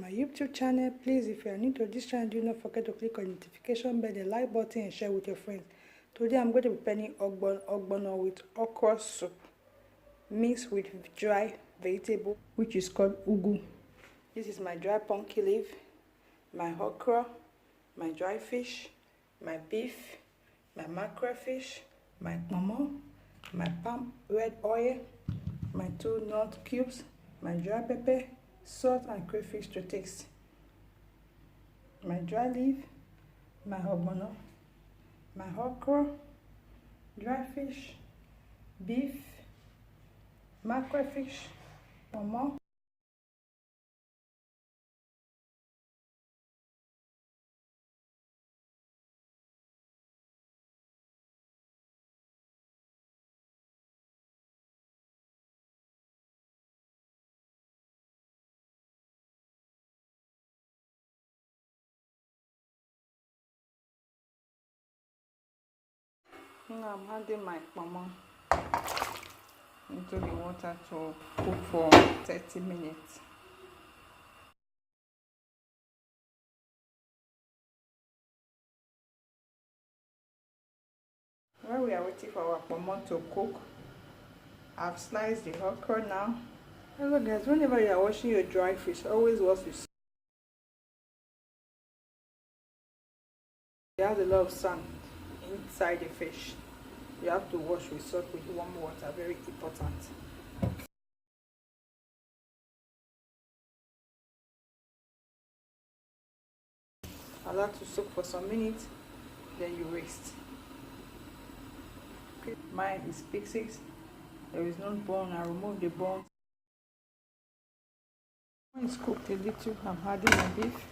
my YouTube channel. Please, if you are new to this channel, do not forget to click on the notification bell, the like button, and share with your friends. Today I'm going to be preparing ogbono with okra soup mixed with dry vegetable which is called ugu. This is my dry pumpkin leaf, my okra, my dry fish, my beef, my mackerel fish, my pomo, my palm red oil, my 2 nut cubes, my dry pepper, salt and crayfish to taste, my dry leaf, my ogbono, my okra, dry fish, beef, mackerel fish, pomo. Now I'm adding my pomo into the water to cook for 30 minutes. While we are waiting for our pomo to cook, I've sliced the okra now. Hello guys, whenever you are washing your dry fish, always wash with salt. There has a lot of sand inside the fish. You have to wash with salt with warm water, very important. Allow to soak for some minutes, then you rest. Mine is pieces. There is no bone. I remove the bone. When it's cooked a little, I'm adding my beef.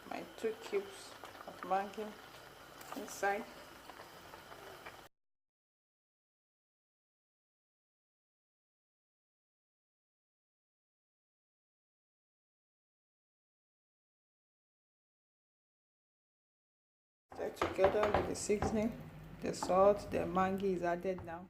My 2 cubes of Maggi inside. Stir together with the seasoning. The salt, the Maggi is added now.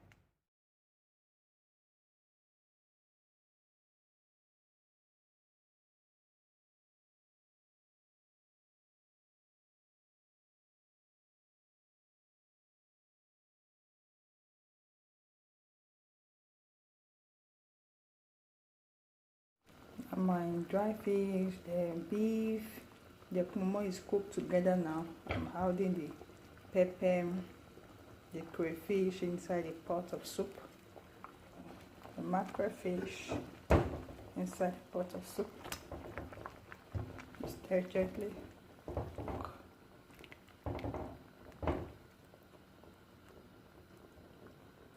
My dry fish, the beef, the pomo is cooked together now. I'm adding the pepper, the crayfish inside a pot of soup, the mackerel fish inside a pot of soup. Stir gently.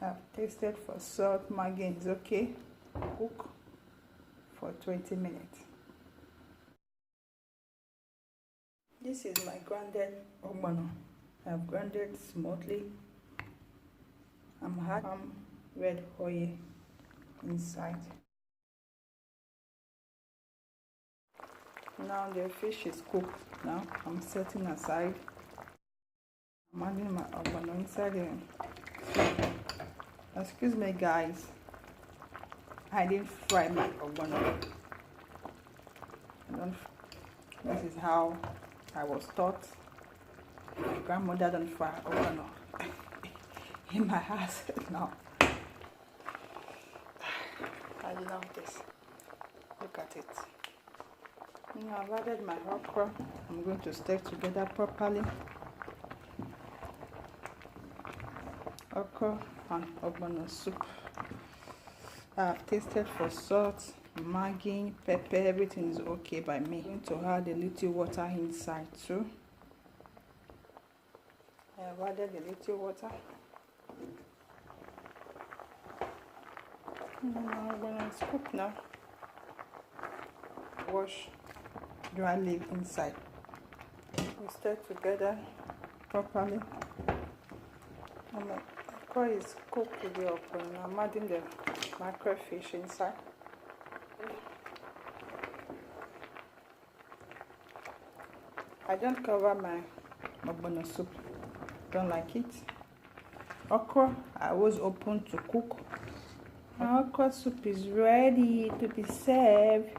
I've tasted for salt. Maggi is okay. Cook for 20 minutes. This is my grounded ogbono. I've grounded smoothly. I'm adding red oil inside. Now the fish is cooked. Now I'm setting aside. I'm adding my ogbono inside the soup. Excuse me guys, I didn't fry my ogbono. This is how I was taught. My grandmother don't fry ogbono in my house now. I love this. Look at it. Now I've added my okra. I'm going to stir together properly. Okra and ogbono soup. I've tasted for salt, Maggi, pepper, everything is okay by me. I'm going to add a little water inside too. I have added a little water. Ogbono is cooked now. Wash dry leaf inside. We stir together properly. Okra is cooked with the ogbono. I'm adding the mackerel fish inside. I don't cover my ogbono soup. Don't like it. Okra, I was open to cook. Our okra soup is ready to be served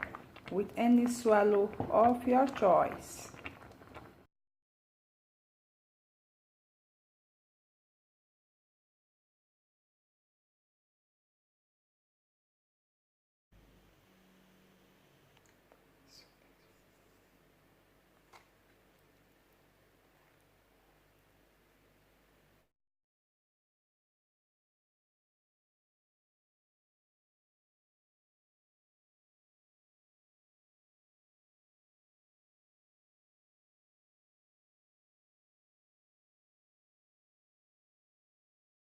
with any swallow of your choice.